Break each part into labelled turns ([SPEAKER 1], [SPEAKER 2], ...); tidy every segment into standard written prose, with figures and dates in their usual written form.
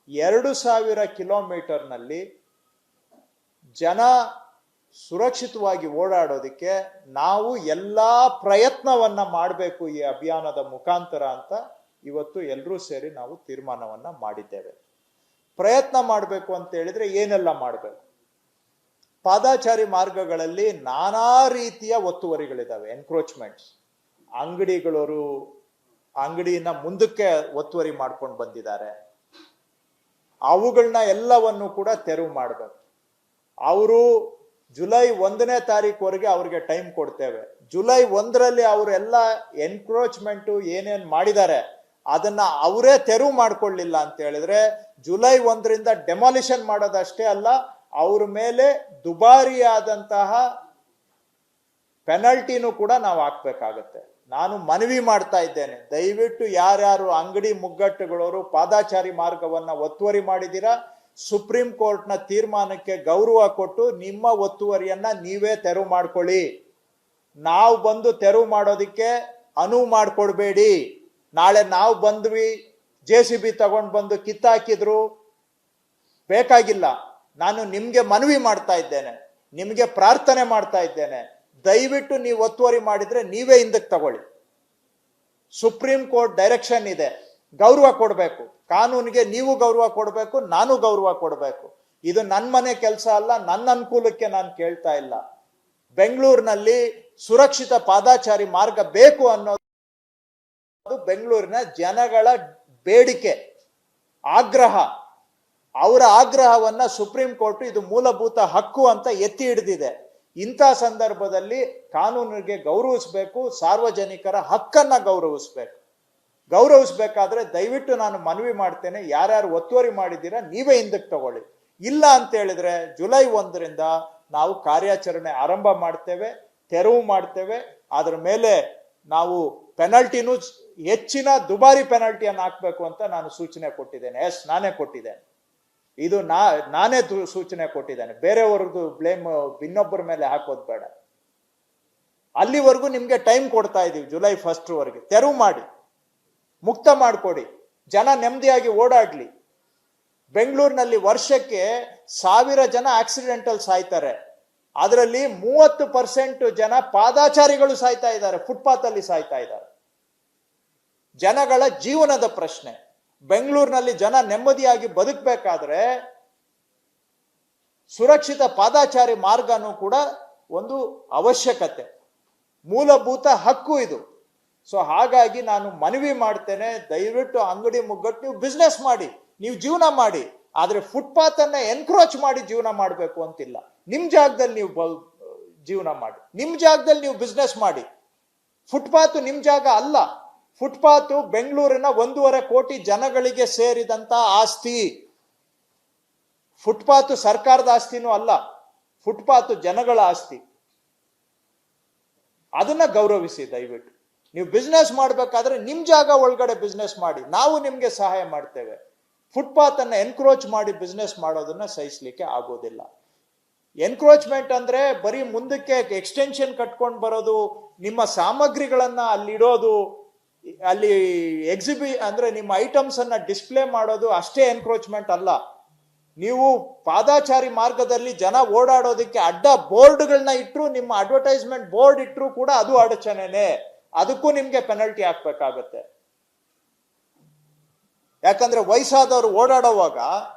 [SPEAKER 1] 2000 ಕಿಲೋಮೀಟರ್ನಲ್ಲಿ ಜನ ಸುರಕ್ಷಿತವಾಗಿ ಓಡಾಡೋದಕ್ಕೆ ನಾವು ಎಲ್ಲ ಪ್ರಯತ್ನವನ್ನ ಮಾಡಬೇಕು ಈ ಅಭಿಯಾನದ ಮುಖಾಂತರ ಅಂತ ಇವತ್ತು ಎಲ್ಲರೂ ಸೇರಿ ನಾವು ತೀರ್ಮಾನವನ್ನ ಮಾಡಿದ್ದೇವೆ. ಪ್ರಯತ್ನ ಮಾಡಬೇಕು ಅಂತ ಹೇಳಿದ್ರೆ ಏನೆಲ್ಲ ಮಾಡಬೇಕು? ಪಾದಾಚಾರಿ ಮಾರ್ಗಗಳಲ್ಲಿ ನಾನಾ ರೀತಿಯ ಒತ್ತುವರಿಗಳಿದಾವೆ, ಎನ್ಕ್ರೋಚ್ಮೆಂಟ್ಸ್. ಅಂಗಡಿಗಳವರು ಅಂಗಡಿಯನ್ನ ಮುಂದಕ್ಕೆ ಒತ್ತುವರಿ ಮಾಡ್ಕೊಂಡು ಬಂದಿದ್ದಾರೆ. ಅವುಗಳನ್ನ ಎಲ್ಲವನ್ನು ಕೂಡ ತೆರವು ಮಾಡಬೇಕು. ಅವರು ಜುಲೈ 1ನೇ ತಾರೀಕುವರೆಗೆ ಅವ್ರಿಗೆ ಟೈಮ್ ಕೊಡ್ತೇವೆ. ಜುಲೈ 1ರಲ್ಲಿ ಅವರೆಲ್ಲ ಎನ್ಕ್ರೋಚ್ಮೆಂಟ್ ಏನೇನ್ ಮಾಡಿದ್ದಾರೆ ಅದನ್ನ ಅವರೇ ತೆರವು ಮಾಡ್ಕೊಳ್ಳಿಲ್ಲ ಅಂತ ಹೇಳಿದ್ರೆ ಜುಲೈ 1ರಿಂದ ಡೆಮಾಲಿಷನ್ ಮಾಡೋದಷ್ಟೇ ಅಲ್ಲ, ಅವ್ರ ಮೇಲೆ ದುಬಾರಿಯಾದಂತಹ ಪೆನಲ್ಟಿನೂ ಕೂಡ ನಾವು ಹಾಕ್ಬೇಕಾಗತ್ತೆ. ನಾನು ಮನವಿ ಮಾಡ್ತಾ ಇದ್ದೇನೆ, ದಯವಿಟ್ಟು ಯಾರ್ಯಾರು ಅಂಗಡಿ ಮುಗ್ಗಟ್ಟುಗಳವರು ಪಾದಾಚಾರಿ ಮಾರ್ಗವನ್ನ ಒತ್ತುವರಿ ಮಾಡಿದ್ದೀರಾ, ಸುಪ್ರೀಂ ಕೋರ್ಟ್ನ ತೀರ್ಮಾನಕ್ಕೆ ಗೌರವ ಕೊಟ್ಟು ನಿಮ್ಮ ಒತ್ತುವರಿಯನ್ನ ನೀವೇ ತೆರವು ಮಾಡ್ಕೊಳ್ಳಿ. ನಾವು ಬಂದು ತೆರವು ಮಾಡೋದಿಕ್ಕೆ ಅನುವು ಮಾಡ್ಕೊಡ್ಬೇಡಿ. ನಾಳೆ ನಾವು ಬಂದ್ವಿ, JCB ತಗೊಂಡು ಬಂದು ಕಿತ್ತಾಕಿದ್ರು, ಬೇಕಾಗಿಲ್ಲ. ನಾನು ನಿಮ್ಗೆ ಮನವಿ ಮಾಡ್ತಾ ಇದ್ದೇನೆ, ನಿಮ್ಗೆ ಪ್ರಾರ್ಥನೆ ಮಾಡ್ತಾ ಇದ್ದೇನೆ, ದಯವಿಟ್ಟು ನೀವು ಒತ್ತುವರಿ ಮಾಡಿದ್ರೆ ನೀವೇ ಹಿಂದಕ್ಕೆ ತಗೊಳ್ಳಿ. ಸುಪ್ರೀಂ ಕೋರ್ಟ್ ಡೈರೆಕ್ಷನ್ ಇದೆ, ಗೌರವ ಕೊಡಬೇಕು. ಕಾನೂನಿಗೆ ನೀವು ಗೌರವ ಕೊಡಬೇಕು, ನಾನು ಗೌರವ ಕೊಡಬೇಕು. ಇದು ನನ್ನ ಮನೆ ಕೆಲಸ ಅಲ್ಲ, ನನ್ನ ಅನುಕೂಲಕ್ಕೆ ನಾನು ಕೇಳ್ತಾ ಇಲ್ಲ. ಬೆಂಗಳೂರಿನಲ್ಲಿ ಸುರಕ್ಷಿತ ಪಾದಾಚಾರಿ ಮಾರ್ಗ ಬೇಕು ಅನ್ನೋದು ಬೆಂಗಳೂರಿನ ಜನಗಳ ಬೇಡಿಕೆ, ಆಗ್ರಹ. ಅವರ ಆಗ್ರಹವನ್ನ ಸುಪ್ರೀಂ ಕೋರ್ಟ್ ಇದು ಮೂಲಭೂತ ಹಕ್ಕು ಅಂತ ಎತ್ತಿ ಹಿಡಿದಿದೆ. ಇಂಥ ಸಂದರ್ಭದಲ್ಲಿ ಕಾನೂನಿಗೆ ಗೌರವಿಸಬೇಕು, ಸಾರ್ವಜನಿಕರ ಹಕ್ಕನ್ನ ಗೌರವಿಸಬೇಕಾದ್ರೆ ದಯವಿಟ್ಟು ನಾನು ಮನವಿ ಮಾಡ್ತೇನೆ, ಯಾರ್ಯಾರು ಒತ್ತುವರಿ ಮಾಡಿದ್ದೀರಾ ನೀವೇ ಹಿಂದಕ್ಕೆ ತಗೊಳ್ಳಿ. ಇಲ್ಲ ಅಂತ ಹೇಳಿದ್ರೆ ಜುಲೈ 1ರಿಂದ ನಾವು ಕಾರ್ಯಾಚರಣೆ ಆರಂಭ ಮಾಡ್ತೇವೆ, ತೆರವು ಮಾಡ್ತೇವೆ. ಅದರ ಮೇಲೆ ನಾವು ಪೆನಲ್ಟಿನೂ ಹೆಚ್ಚಿನ ದುಬಾರಿ ಪೆನಲ್ಟಿಯನ್ನು ಹಾಕಬೇಕು ಅಂತ ನಾನು ಸೂಚನೆ ಕೊಟ್ಟಿದ್ದೇನೆ. ನಾನೇ ಕೊಟ್ಟಿದ್ದೇನೆ, ಇದು ನಾನೇ ಸೂಚನೆ ಕೊಟ್ಟಿದ್ದೇನೆ. ಬೇರೆಯವ್ರದ್ದು ಬ್ಲೇಮ್ ಇನ್ನೊಬ್ಬರ ಮೇಲೆ ಹಾಕೋದು ಬೇಡ. ಅಲ್ಲಿವರೆಗೂ ನಿಮ್ಗೆ ಟೈಮ್ ಕೊಡ್ತಾ ಇದೀವಿ, ಜುಲೈ 1 ತೆರವು ಮಾಡಿ, ಮುಕ್ತ ಮಾಡಿಕೊಡಿ, ಜನ ನೆಮ್ಮದಿಯಾಗಿ ಓಡಾಡ್ಲಿ. ಬೆಂಗಳೂರಿನಲ್ಲಿ ವರ್ಷಕ್ಕೆ 1000 ಜನ ಆಕ್ಸಿಡೆಂಟಲ್ ಸಾಯ್ತಾರೆ. ಅದರಲ್ಲಿ 30% ಜನ ಪಾದಾಚಾರಿಗಳು ಸಾಯ್ತಾ ಇದ್ದಾರೆ, ಫುಟ್ಪಾತ್ ಅಲ್ಲಿ ಸಾಯ್ತಾ ಇದ್ದಾರೆ. ಜನಗಳ ಜೀವನದ ಪ್ರಶ್ನೆ. ಬೆಂಗಳೂರಿನಲ್ಲಿ ಜನ ನೆಮ್ಮದಿಯಾಗಿ ಬದುಕಬೇಕಾದ್ರೆ ಸುರಕ್ಷಿತ ಪಾದಾಚಾರಿ ಮಾರ್ಗನೂ ಕೂಡ ಒಂದು ಅವಶ್ಯಕತೆ, ಮೂಲಭೂತ ಹಕ್ಕು ಇದು. ಸೊ ಹಾಗಾಗಿ ನಾನು ಮನವಿ ಮಾಡ್ತೇನೆ, ದಯವಿಟ್ಟು ಅಂಗಡಿ ಮುಗ್ಗಟ್ಟು ನೀವು ಬಿಸ್ನೆಸ್ ಮಾಡಿ, ನೀವು ಜೀವನ ಮಾಡಿ, ಆದ್ರೆ ಫುಟ್ಪಾತ್ ಅನ್ನ ಎನ್ಕ್ರೋಚ್ ಮಾಡಿ ಜೀವನ ಮಾಡಬೇಕು ಅಂತಿಲ್ಲ. ನಿಮ್ ಜಾಗದಲ್ಲಿ ನೀವು ಜೀವನ ಮಾಡಿ, ನಿಮ್ ಜಾಗದಲ್ಲಿ ನೀವು ಬಿಸ್ನೆಸ್ ಮಾಡಿ. ಫುಟ್ಪಾತ್ ನಿಮ್ ಜಾಗ ಅಲ್ಲ. ಫುಟ್ಪಾತ್ ಬೆಂಗಳೂರಿನ 1.5 ಕೋಟಿ ಜನಗಳಿಗೆ ಸೇರಿದಂತ ಆಸ್ತಿ. ಫುಟ್ಪಾತ್ ಸರ್ಕಾರದ ಆಸ್ತಿನೂ ಅಲ್ಲ, ಫುಟ್ಪಾತ್ ಜನಗಳ ಆಸ್ತಿ. ಅದನ್ನ ಗೌರವಿಸಿ ದಯವಿಟ್ಟು. ನೀವು ಬಿಸ್ನೆಸ್ ಮಾಡಬೇಕಾದ್ರೆ ನಿಮ್ ಜಾಗ ಒಳಗಡೆ ಬಿಸ್ನೆಸ್ ಮಾಡಿ, ನಾವು ನಿಮ್ಗೆ ಸಹಾಯ ಮಾಡ್ತೇವೆ. ಫುಟ್ಪಾತ್ ಅನ್ನ ಎನ್ಕ್ರೋಚ್ ಮಾಡಿ ಬಿಸ್ನೆಸ್ ಮಾಡೋದನ್ನ ಸಹಿಸ್ಲಿಕ್ಕೆ ಆಗೋದಿಲ್ಲ. ಎನ್ಕ್ರೋಚ್ಮೆಂಟ್ ಅಂದ್ರೆ ಬರೀ ಮುಂದಕ್ಕೆ ಎಕ್ಸ್ಟೆನ್ಷನ್ ಕಟ್ಕೊಂಡು ಬರೋದು, ನಿಮ್ಮ ಸಾಮಗ್ರಿಗಳನ್ನ ಅಲ್ಲಿಡೋದು, ಅಲ್ಲಿ ಅಂದ್ರೆ ನಿಮ್ಮ ಐಟಮ್ಸ್ ಅನ್ನ ಡಿಸ್ಪ್ಲೇ ಮಾಡೋದು ಅಷ್ಟೇ ಎನ್ಕ್ರೋಚ್ಮೆಂಟ್ ಅಲ್ಲ. ನೀವು ಪಾದಾಚಾರಿ ಮಾರ್ಗದಲ್ಲಿ ಜನ ಓಡಾಡೋದಕ್ಕೆ ಅಡ್ಡ ಬೋರ್ಡ್ಗಳನ್ನ ಇಟ್ಟರು, ನಿಮ್ಮ ಅಡ್ವರ್ಟೈಸ್ಮೆಂಟ್ ಬೋರ್ಡ್ ಇಟ್ಟರು ಕೂಡ ಅದು ಅಡಚಣೆನೆ. ಅದಕ್ಕೂ ನಿಮ್ಗೆ ಪೆನಲ್ಟಿ ಹಾಕ್ಬೇಕಾಗತ್ತೆ. ಯಾಕಂದ್ರೆ ವಯಸ್ಸಾದವರು ಓಡಾಡುವಾಗ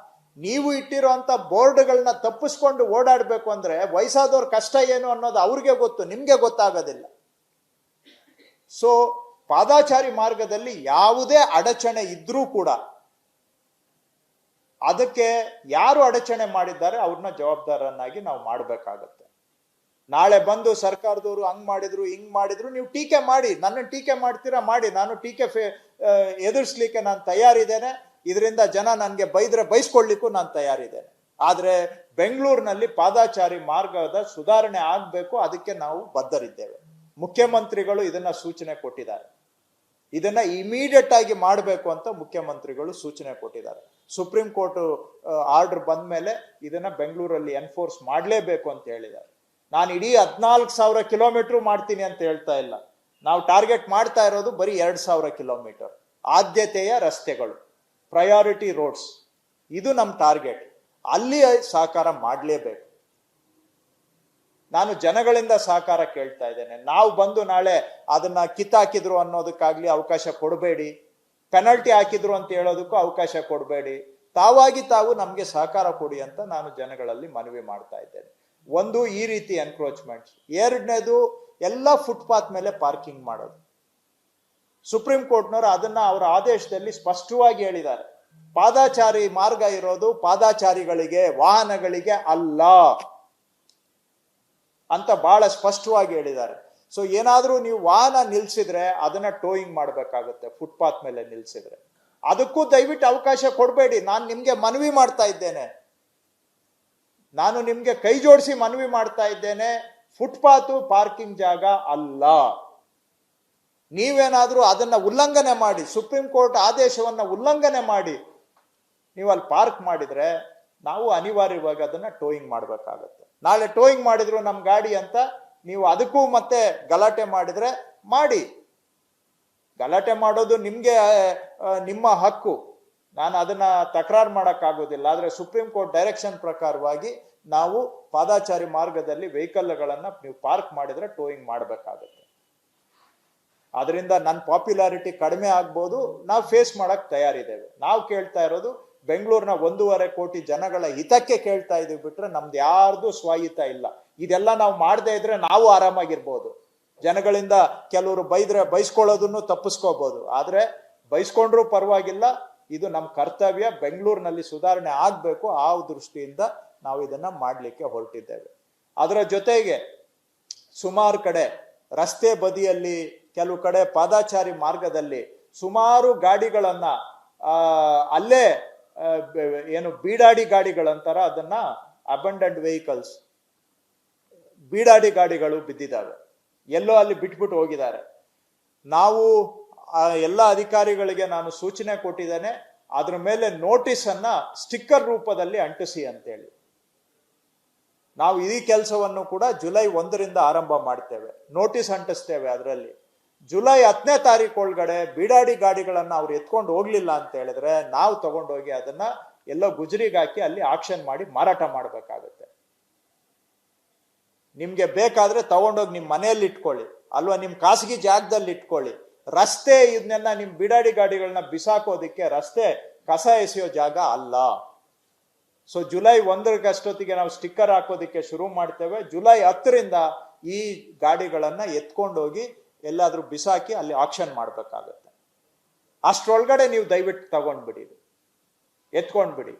[SPEAKER 1] ನೀವು ಇಟ್ಟಿರುವಂತ ಬೋರ್ಡ್ಗಳನ್ನ ತಪ್ಪಿಸ್ಕೊಂಡು ಓಡಾಡ್ಬೇಕು ಅಂದ್ರೆ ವಯಸ್ಸಾದವ್ರ ಕಷ್ಟ ಏನು ಅನ್ನೋದು ಅವ್ರಿಗೆ ಗೊತ್ತು, ನಿಮ್ಗೆ ಗೊತ್ತಾಗೋದಿಲ್ಲ. ಸೊ ಪಾದಾಚಾರಿ ಮಾರ್ಗದಲ್ಲಿ ಯಾವುದೇ ಅಡಚಣೆ ಇದ್ರೂ ಕೂಡ ಅದಕ್ಕೆ ಯಾರು ಅಡಚಣೆ ಮಾಡಿದ್ದಾರೆ ಅವ್ರನ್ನ ಜವಾಬ್ದಾರನ್ನಾಗಿ ನಾವು ಮಾಡಬೇಕಾಗತ್ತೆ. ನಾಳೆ ಬಂದು ಸರ್ಕಾರದವರು ಹಂಗ್ ಮಾಡಿದ್ರು ಹಿಂಗ್ ಮಾಡಿದ್ರು ನೀವು ಟೀಕೆ ಮಾಡಿ, ನನ್ನ ಟೀಕೆ ಮಾಡ್ತೀರಾ ಮಾಡಿ, ನಾನು ಟೀಕೆ ಎದುರಿಸ್ಲಿಕ್ಕೆ ನಾನು ತಯಾರಿದ್ದೇನೆ. ಇದರಿಂದ ಜನ ನನಗೆ ಬೈದ್ರೆ ಬೈಸ್ಕೊಳ್ಲಿಕ್ಕೂ ನಾನು ತಯಾರಿದ್ದೇನೆ. ಆದ್ರೆ ಬೆಂಗಳೂರಿನಲ್ಲಿ ಪಾದಾಚಾರಿ ಮಾರ್ಗದ ಸುಧಾರಣೆ ಆಗ್ಬೇಕು, ಅದಕ್ಕೆ ನಾವು ಬದ್ಧರಿದ್ದೇವೆ. ಮುಖ್ಯಮಂತ್ರಿಗಳು ಇದನ್ನ ಸೂಚನೆ ಕೊಟ್ಟಿದ್ದಾರೆ. ಇದನ್ನ ಇಮಿಡಿಯೇಟ್ ಆಗಿ ಮಾಡಬೇಕು ಅಂತ ಮುಖ್ಯಮಂತ್ರಿಗಳು ಸೂಚನೆ ಕೊಟ್ಟಿದ್ದಾರೆ. ಸುಪ್ರೀಂ ಕೋರ್ಟ್ ಆರ್ಡರ್ ಬಂದ ಮೇಲೆ ಇದನ್ನ ಬೆಂಗಳೂರಲ್ಲಿ ಎನ್ಫೋರ್ಸ್ ಮಾಡಲೇಬೇಕು ಅಂತ ಹೇಳಿದ್ದಾರೆ. ನಾನು ಇಡೀ 14,000 ಕಿಲೋಮೀಟರ್ ಮಾಡ್ತೀನಿ ಅಂತ ಹೇಳ್ತಾ ಇಲ್ಲ. ನಾವು ಟಾರ್ಗೆಟ್ ಮಾಡ್ತಾ ಇರೋದು ಬರೀ 2,000 ಕಿಲೋಮೀಟರ್ ಆದ್ಯತೆಯ ರಸ್ತೆಗಳು, ಪ್ರಯಾರಿಟಿ ರೋಡ್ಸ್. ಇದು ನಮ್ಮ ಟಾರ್ಗೆಟ್. ಅಲ್ಲಿ ಸಹಕಾರ ಮಾಡಲೇಬೇಕು. ನಾನು ಜನಗಳಿಂದ ಸಹಕಾರ ಕೇಳ್ತಾ ಇದ್ದೇನೆ. ನಾವು ಬಂದು ನಾಳೆ ಅದನ್ನ ಕಿತ್ತಾಕಿದ್ರು ಅನ್ನೋದಕ್ಕಾಗ್ಲಿ ಅವಕಾಶ ಕೊಡಬೇಡಿ, ಪೆನಲ್ಟಿ ಹಾಕಿದ್ರು ಅಂತ ಹೇಳೋದಕ್ಕೂ ಅವಕಾಶ ಕೊಡಬೇಡಿ. ತಾವಾಗಿ ತಾವು ನಮಗೆ ಸಹಕಾರ ಕೊಡಿ ಅಂತ ನಾನು ಜನಗಳಲ್ಲಿ ಮನವಿ ಮಾಡ್ತಾ ಇದ್ದೇನೆ. ಒಂದು, ಈ ರೀತಿ ಎನ್ಕ್ರೋಚ್ಮೆಂಟ್ಸ್. ಎರಡನೇದು, ಎಲ್ಲ ಫುಟ್ಪಾತ್ ಮೇಲೆ ಪಾರ್ಕಿಂಗ್ ಮಾಡೋದು. ಸುಪ್ರೀಂ ಕೋರ್ಟ್ನವರು ಅದನ್ನ ಅವರ ಆದೇಶದಲ್ಲಿ ಸ್ಪಷ್ಟವಾಗಿ ಹೇಳಿದ್ದಾರೆ. ಪಾದಾಚಾರಿ ಮಾರ್ಗ ಇರೋದು ಪಾದಾಚಾರಿಗಳಿಗೆ, ವಾಹನಗಳಿಗೆ ಅಲ್ಲ ಅಂತ ಬಹಳ ಸ್ಪಷ್ಟವಾಗಿ ಹೇಳಿದ್ದಾರೆ. ಸೊ ಏನಾದ್ರೂ ನೀವು ವಾಹನ ನಿಲ್ಸಿದ್ರೆ ಅದನ್ನ ಟೋಯಿಂಗ್ ಮಾಡಬೇಕಾಗುತ್ತೆ. ಫುಟ್ಪಾತ್ ಮೇಲೆ ನಿಲ್ಸಿದ್ರೆ ಅದಕ್ಕೂ ದಯವಿಟ್ಟು ಅವಕಾಶ ಕೊಡಬೇಡಿ. ನಾನು ನಿಮ್ಗೆ ಮನವಿ ಮಾಡ್ತಾ ಇದ್ದೇನೆ, ನಾನು ನಿಮ್ಗೆ ಕೈ ಜೋಡಿಸಿ ಮನವಿ ಮಾಡ್ತಾ ಇದ್ದೇನೆ. ಫುಟ್ಪಾತ್ ಪಾರ್ಕಿಂಗ್ ಜಾಗ ಅಲ್ಲ. ನೀವೇನಾದ್ರೂ ಅದನ್ನ ಉಲ್ಲಂಘನೆ ಮಾಡಿ, ಸುಪ್ರೀಂ ಕೋರ್ಟ್ ಆದೇಶವನ್ನ ಉಲ್ಲಂಘನೆ ಮಾಡಿ ನೀವು ಅಲ್ಲಿ ಪಾರ್ಕ್ ಮಾಡಿದ್ರೆ ನಾವು ಅನಿವಾರ್ಯವಾಗಿ ಅದನ್ನ ಟೋಯಿಂಗ್ ಮಾಡಬೇಕಾಗತ್ತೆ. ನಾಳೆ ಟೋಯಿಂಗ್ ಮಾಡಿದ್ರು ನಮ್ಮ ಗಾಡಿ ಅಂತ ನೀವು ಅದಕ್ಕೂ ಮತ್ತೆ ಗಲಾಟೆ ಮಾಡಿದ್ರೆ ಮಾಡಿ. ಗಲಾಟೆ ಮಾಡೋದು ನಿಮ್ಗೆ ನಿಮ್ಮ ಹಕ್ಕು, ನಾನು ಅದನ್ನ ತಕರಾರು ಮಾಡಕ್ಕಾಗೋದಿಲ್ಲ. ಆದ್ರೆ ಸುಪ್ರೀಂ ಕೋರ್ಟ್ ಡೈರೆಕ್ಷನ್ ಪ್ರಕಾರವಾಗಿ ನಾವು ಪಾದಾಚಾರಿ ಮಾರ್ಗದಲ್ಲಿ ವೆಹಿಕಲ್ಗಳನ್ನ ನೀವು ಪಾರ್ಕ್ ಮಾಡಿದ್ರೆ ಟೋಯಿಂಗ್ ಮಾಡಬೇಕಾಗತ್ತೆ. ಅದರಿಂದ ನನ್ನ ಪಾಪ್ಯುಲಾರಿಟಿ ಕಡಿಮೆ ಆಗ್ಬೋದು, ನಾವು ಫೇಸ್ ಮಾಡಕ್ ತಯಾರಿದ್ದೇವೆ. ನಾವು ಕೇಳ್ತಾ ಇರೋದು ಬೆಂಗಳೂರಿನ 1.5 ಕೋಟಿ ಜನಗಳ ಹಿತಕ್ಕೆ ಕೇಳ್ತಾ ಇದೀವಿ, ಬಿಟ್ರೆ ನಮ್ದು ಯಾರ್ದು ಸ್ವಾಹಿತ ಇಲ್ಲ. ಇದೆಲ್ಲ ನಾವು ಮಾಡದೇ ಇದ್ರೆ ನಾವು ಆರಾಮಾಗಿರ್ಬೋದು. ಜನಗಳಿಂದ ಕೆಲವರು ಬೈದ್ರೆ ಬೈಸ್ಕೊಳ್ಳೋದನ್ನು ತಪ್ಪಿಸ್ಕೋಬಹುದು, ಆದ್ರೆ ಬೈಸ್ಕೊಂಡ್ರೂ ಪರವಾಗಿಲ್ಲ. ಇದು ನಮ್ಮ ಕರ್ತವ್ಯ. ಬೆಂಗಳೂರಿನಲ್ಲಿ ಸುಧಾರಣೆ ಆಗ್ಬೇಕು. ಆ ದೃಷ್ಟಿಯಿಂದ ನಾವು ಇದನ್ನ ಮಾಡ್ಲಿಕ್ಕೆ ಹೊರಟಿದ್ದೇವೆ. ಅದರ ಜೊತೆಗೆ ಸುಮಾರು ಕಡೆ ರಸ್ತೆ ಬದಿಯಲ್ಲಿ, ಕೆಲವು ಕಡೆ ಪಾದಾಚಾರಿ ಮಾರ್ಗದಲ್ಲಿ ಸುಮಾರು ಗಾಡಿಗಳನ್ನ ಅಲ್ಲೇ ಏನು ಬೀಡಾಡಿ ಗಾಡಿಗಳಂತಾರ, ಅದನ್ನ ಅಬಂಡೆಂಟ್ ವೆಹಿಕಲ್ಸ್, ಬೀಡಾಡಿ ಗಾಡಿಗಳು ಬಿದ್ದಿದ್ದಾವೆ. ಎಲ್ಲೋ ಅಲ್ಲಿ ಬಿಟ್ಬಿಟ್ಟು ಹೋಗಿದ್ದಾರೆ. ನಾವು ಎಲ್ಲ ಅಧಿಕಾರಿಗಳಿಗೆ ನಾನು ಸೂಚನೆ ಕೊಟ್ಟಿದ್ದೇನೆ, ಅದ್ರ ಮೇಲೆ ನೋಟಿಸ್ ಅನ್ನ ಸ್ಟಿಕ್ಕರ್ ರೂಪದಲ್ಲಿ ಅಂಟಿಸಿ ಅಂತೇಳಿ. ನಾವು ಈ ಕೆಲಸವನ್ನು ಕೂಡ ಜುಲೈ 1ರಿಂದ ಆರಂಭ ಮಾಡ್ತೇವೆ. ನೋಟಿಸ್ ಅಂಟಿಸ್ತೇವೆ. ಅದರಲ್ಲಿ ಜುಲೈ 10ನೇ ತಾರೀಕು ಒಳಗಡೆ ಬೀಡಾಡಿ ಗಾಡಿಗಳನ್ನ ಅವ್ರು ಎತ್ಕೊಂಡು ಹೋಗ್ಲಿಲ್ಲ ಅಂತ ಹೇಳಿದ್ರೆ ನಾವು ತಗೊಂಡೋಗಿ ಅದನ್ನ ಎಲ್ಲೋ ಗುಜರಿಗೆ ಹಾಕಿ ಅಲ್ಲಿ ಆಕ್ಷನ್ ಮಾಡಿ ಮಾರಾಟ ಮಾಡ್ಬೇಕಾಗತ್ತೆ. ನಿಮ್ಗೆ ಬೇಕಾದ್ರೆ ತಗೊಂಡೋಗಿ ನಿಮ್ ಮನೆಯಲ್ಲಿ ಇಟ್ಕೊಳ್ಳಿ, ಅಲ್ವಾ ನಿಮ್ ಖಾಸಗಿ ಜಾಗದಲ್ಲಿ ಇಟ್ಕೊಳ್ಳಿ. ರಸ್ತೆ ಇದನ್ನೆಲ್ಲ ನಿಮ್ ಬೀಡಾಡಿ ಗಾಡಿಗಳನ್ನ ಬಿಸಾಕೋದಿಕ್ಕೆ ರಸ್ತೆ ಕಸ ಎಸೆಯೋ ಜಾಗ ಅಲ್ಲ. ಸೊ ಜುಲೈ 1 ನಾವು ಸ್ಟಿಕ್ಕರ್ ಹಾಕೋದಿಕ್ಕೆ ಶುರು ಮಾಡ್ತೇವೆ. ಜುಲೈ 10ರಿಂದ ಈ ಗಾಡಿಗಳನ್ನ ಎತ್ಕೊಂಡೋಗಿ ಎಲ್ಲಾದ್ರೂ ಬಿಸಾಕಿ ಅಲ್ಲಿ ಆಕ್ಷನ್ ಮಾಡ್ಬೇಕಾಗತ್ತೆ. ಅಷ್ಟ್ರೊಳಗಡೆ ನೀವು ದಯವಿಟ್ಟು ತಗೊಂಡ್ಬಿಡಿ, ಎತ್ಕೊಂಡ್ಬಿಡಿ.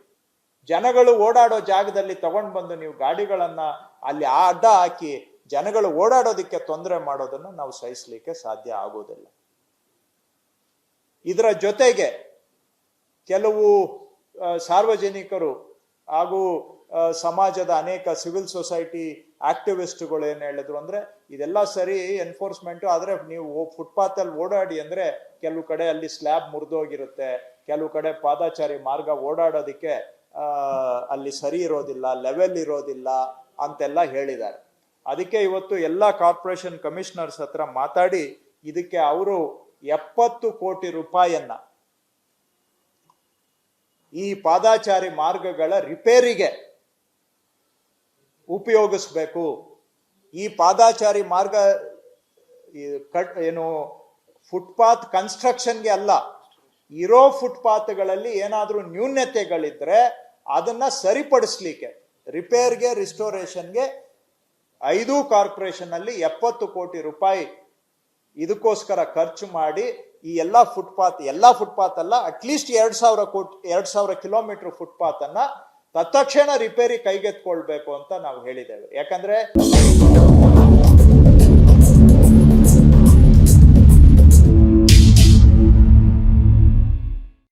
[SPEAKER 1] ಜನಗಳು ಓಡಾಡೋ ಜಾಗದಲ್ಲಿ ತಗೊಂಡ್ ಬಂದು ನೀವು ಗಾಡಿಗಳನ್ನ ಅಲ್ಲಿ ಅಡ್ಡ ಹಾಕಿ ಜನಗಳು ಓಡಾಡೋದಿಕ್ಕೆ ತೊಂದರೆ ಮಾಡೋದನ್ನು ನಾವು ಸಹಿಸಲಿಕ್ಕೆ ಸಾಧ್ಯ ಆಗೋದಿಲ್ಲ. ಇದರ ಜೊತೆಗೆ ಕೆಲವು ಸಾರ್ವಜನಿಕರು ಹಾಗೂ ಸಮಾಜದ ಅನೇಕ ಸಿವಿಲ್ ಸೊಸೈಟಿ ಆಕ್ಟಿವಿಸ್ಟ್ಗಳು ಏನ್ ಹೇಳಿದ್ರು ಅಂದ್ರೆ, ಇದೆಲ್ಲ ಸರಿ ಎನ್ಫೋರ್ಸ್ಮೆಂಟ್, ಆದ್ರೆ ನೀವು ಫುಟ್ಪಾತ್ ಅಲ್ಲಿ ಓಡಾಡಿ ಅಂದ್ರೆ ಕೆಲವು ಕಡೆ ಅಲ್ಲಿ ಸ್ಲ್ಯಾಬ್ ಮುರಿದೋಗಿರುತ್ತೆ, ಕೆಲವು ಕಡೆ ಪಾದಾಚಾರಿ ಮಾರ್ಗ ಓಡಾಡೋದಿಕ್ಕೆ ಅಲ್ಲಿ ಸರಿ ಇರೋದಿಲ್ಲ, ಲೆವೆಲ್ ಇರೋದಿಲ್ಲ ಅಂತೆಲ್ಲ ಹೇಳಿದ್ದಾರೆ. ಅದಕ್ಕೆ ಇವತ್ತು ಎಲ್ಲ ಕಾರ್ಪೊರೇಷನ್ ಕಮಿಷನರ್ಸ್ ಹತ್ರ ಮಾತಾಡಿ ಇದಕ್ಕೆ ಅವರು 70 ಕೋಟಿ ರೂಪಾಯಿಯನ್ನ ಈ ಪಾದಾಚಾರಿ ಮಾರ್ಗಗಳ ರಿಪೇರಿಗೆ ಉಪಯೋಗಿಸ್ಬೇಕು. ಈ ಪಾದಾಚಾರಿ ಮಾರ್ಗ ಏನು ಫುಟ್ಪಾತ್ ಕನ್ಸ್ಟ್ರಕ್ಷನ್ಗೆ ಅಲ್ಲ, ಇರೋ ಫುಟ್ಪಾತ್ಗಳಲ್ಲಿ ಏನಾದ್ರೂ ನ್ಯೂನ್ಯತೆಗಳಿದ್ರೆ ಅದನ್ನ ಸರಿಪಡಿಸ್ಲಿಕ್ಕೆ, ರಿಪೇರ್ಗೆ, ರಿಸ್ಟೋರೇಷನ್ಗೆ 5 ಕಾರ್ಪೊರೇಷನ್ ಅಲ್ಲಿ 70 ಕೋಟಿ ರೂಪಾಯಿ ಇದಕ್ಕೋಸ್ಕರ ಖರ್ಚು ಮಾಡಿ ಈ ಎಲ್ಲಾ ಫುಟ್ಪಾತ್ ಅಲ್ಲ, ಅಟ್ಲೀಸ್ಟ್ 2,000 ಕಿಲೋಮೀಟರ್ ಫುಟ್ಪಾತ್ ಅನ್ನ ತತ್ಕ್ಷಣ ರಿಪೇರಿ ಕೈಗೆತ್ಕೊಳ್ಬೇಕು ಅಂತ ನಾವು ಹೇಳಿದ್ದೇವೆ. ಯಾಕಂದ್ರೆ